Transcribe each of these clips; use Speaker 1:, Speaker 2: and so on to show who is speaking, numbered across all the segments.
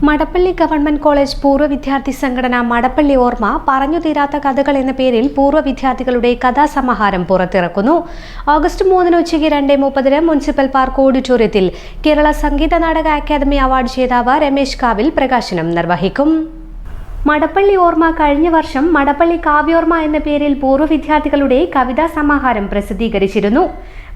Speaker 1: Madappally government college പൂർവ്വ വിദ്യാർത്ഥി സംഘടന മടപ്പള്ളി ഓർമ്മ പറഞ്ഞു തീരാത്ത കഥകൾ എന്ന പേരിൽ പൂർവ്വ വിദ്യാർത്ഥികളുടെ കഥാസമാഹാരം പുറത്തിറക്കുന്നു. ഓഗസ്റ്റ് 3 ഉച്ചയ്ക്ക് 2:30 മുനിസിപ്പൽ പാർക്ക് ഓഡിറ്റോറിയത്തിൽ കേരള സംഗീത നാടക അക്കാദമി അവാർഡ് ജേതാവ് രമേശ് കാവിൽ പ്രകാശനം നിർവഹിക്കും. മടപ്പള്ളി ഓർമ്മ കഴിഞ്ഞ വർഷം മടപ്പള്ളി കാവ്യോർമ്മ എന്ന പേരിൽ പൂർവ്വ വിദ്യാർത്ഥികളുടെ കവിതാ സമാഹാരം പ്രസിദ്ധീകരിച്ചിരുന്നു.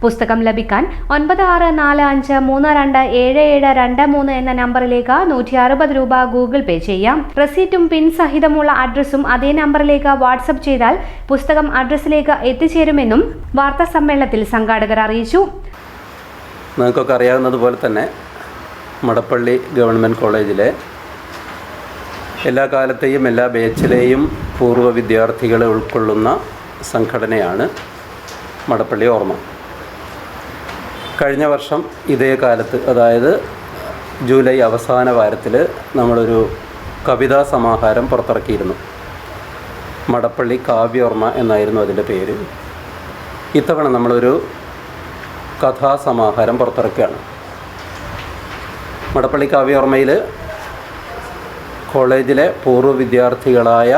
Speaker 1: പുസ്തകം ലഭിക്കാൻ 9645327723 എന്ന നമ്പറിലേക്ക് 160 രൂപ ഗൂഗിൾ പേ ചെയ്യാം. റെസീറ്റും പിൻ സഹിതമുള്ള അഡ്രസ്സും അതേ നമ്പറിലേക്ക് വാട്സ്ആപ്പ് ചെയ്താൽ പുസ്തകം അഡ്രസ്സിലേക്ക് എത്തിച്ചേരുമെന്നും വാർത്താ സമ്മേളനത്തിൽ സംഘാടകർ അറിയിച്ചു.
Speaker 2: നിങ്ങൾക്കൊക്കെ അറിയാവുന്നതുപോലെ തന്നെ മടപ്പള്ളി ഗവൺമെൻറ് കോളേജിലെ എല്ലാ കാലത്തെയും എല്ലാ ബാച്ചിലെയും പൂർവ്വ വിദ്യാർത്ഥികളെ ഉൾക്കൊള്ളുന്ന സംഘടനയാണ് മടപ്പള്ളി ഓർമ്മ. കഴിഞ്ഞ വർഷം ഇതേ കാലത്ത്, അതായത് ജൂലൈ അവസാന വാരത്തിൽ നമ്മളൊരു കവിതാ സമാഹാരം പുറത്തിറക്കിയിരുന്നു. മടപ്പള്ളി കാവ്യോർമ്മ എന്നായിരുന്നു അതിൻ്റെ പേര്. ഇത്തവണ നമ്മളൊരു കഥാസമാഹാരം പുറത്തിറക്കുകയാണ്. മടപ്പള്ളി കാവ്യോർമ്മയിൽ കോളേജിലെ പൂർവ്വ വിദ്യാർത്ഥികളായ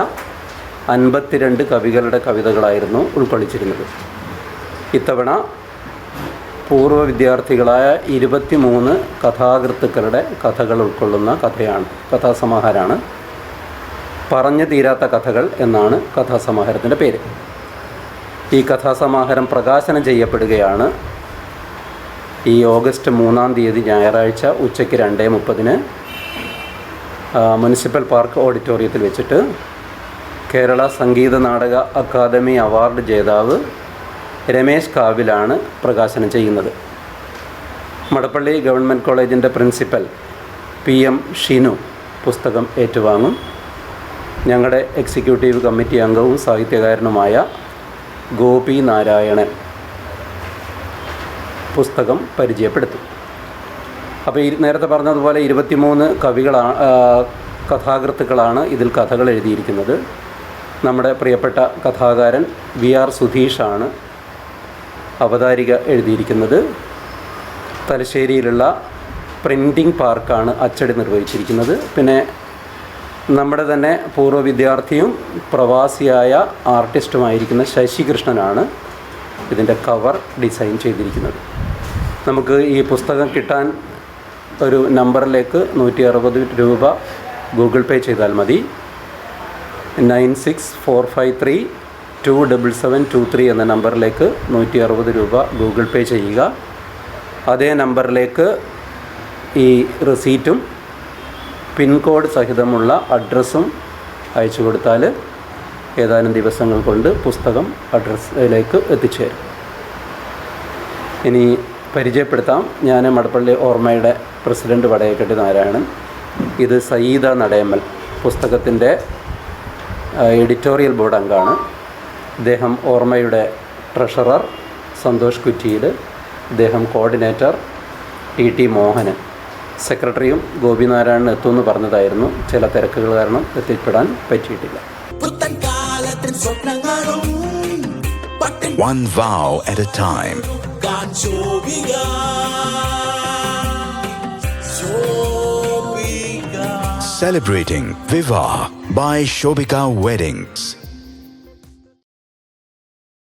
Speaker 2: 52 കവികളുടെ കവിതകളായിരുന്നു ഉൾക്കൊള്ളിച്ചിരുന്നത്. ഇത്തവണ പൂർവ്വ വിദ്യാർത്ഥികളായ 23 കഥാകൃത്തുക്കളുടെ കഥകൾ ഉൾക്കൊള്ളുന്ന കഥാസമാഹാരമാണ് പറഞ്ഞു തീരാത്ത കഥകൾ എന്നാണ് കഥാസമാഹാരത്തിൻ്റെ പേര്. ഈ കഥാസമാഹാരം പ്രകാശനം ചെയ്യപ്പെടുകയാണ് ഈ ഓഗസ്റ്റ് 3 ഞായറാഴ്ച ഉച്ചയ്ക്ക് 2:30 മുനിസിപ്പൽ പാർക്ക് ഓഡിറ്റോറിയത്തിൽ വെച്ചിട്ട് കേരള സംഗീത നാടക അക്കാദമി അവാർഡ് ജേതാവ് രമേശ് കാവിലാണ് പ്രകാശനം ചെയ്യുന്നത്. മടപ്പള്ളി ഗവൺമെൻറ് കോളേജിൻ്റെ പ്രിൻസിപ്പൽ PM ഷിനു പുസ്തകം ഏറ്റുവാങ്ങും. ഞങ്ങളുടെ എക്സിക്യൂട്ടീവ് കമ്മിറ്റി അംഗവും സാഹിത്യകാരനുമായ ഗോപി നാരായണൻ പുസ്തകം പരിചയപ്പെടുത്തും. അപ്പോൾ നേരത്തെ പറഞ്ഞതുപോലെ 23 കഥാകൃത്തുക്കളാണ് ഇതിൽ കഥകൾ എഴുതിയിരിക്കുന്നത്. നമ്മുടെ പ്രിയപ്പെട്ട കഥാകാരൻ VR സുധീഷാണ് അവതാരിക എഴുതിയിരിക്കുന്നത്. തലശ്ശേരിയിലുള്ള പ്രിൻറ്റിംഗ് പാർക്കാണ് അച്ചടി നിർവഹിച്ചിരിക്കുന്നത്. പിന്നെ നമ്മുടെ തന്നെ പൂർവ്വ വിദ്യാർത്ഥിയും പ്രവാസിയായ ആർട്ടിസ്റ്റുമായിരിക്കുന്ന ശശികൃഷ്ണനാണ് ഇതിൻ്റെ കവർ ഡിസൈൻ ചെയ്തിരിക്കുന്നത്. നമുക്ക് ഈ പുസ്തകം കിട്ടാൻ ഒരു നമ്പറിലേക്ക് 160 രൂപ ഗൂഗിൾ പേ ചെയ്താൽ മതി. 9645327723 എന്ന നമ്പറിലേക്ക് 160 രൂപ ഗൂഗിൾ പേ ചെയ്യുക. അതേ നമ്പറിലേക്ക് ഈ റെസീറ്റും പിൻകോഡ് സഹിതമുള്ള അഡ്രസ്സും അയച്ചു കൊടുത്താൽ ഏതാനും ദിവസങ്ങൾ കൊണ്ട് പുസ്തകം അഡ്രസ്സിലേക്ക് എത്തിച്ചേരും. ഇനി പരിചയപ്പെടുത്താം. ഞാൻ മടപ്പള്ളി ഓർമ്മയുടെ പ്രസിഡൻറ്റ് വടയേക്കട്ടി നാരായണൻ. ഇത് സയ്യിദ നടയമ്മൽ പുസ്തകത്തിൻ്റെ എഡിറ്റോറിയൽ ബോർഡ് അംഗമാണ്. ഇദ്ദേഹം ഓർമ്മയുടെ ട്രഷറർ സന്തോഷ് കുറ്റിയിൽ, ഇദ്ദേഹം കോർഡിനേറ്റർ TT മോഹനൻ, സെക്രട്ടറിയും ഗോപിനാരായണൻ എത്തുമെന്ന് പറഞ്ഞതായിരുന്നു. ചില തിരക്കുകൾ കാരണം എത്തിപ്പെടാൻ പറ്റിയിട്ടില്ല.
Speaker 3: One vow at a time. Celebrating Viva by Shobika Weddings.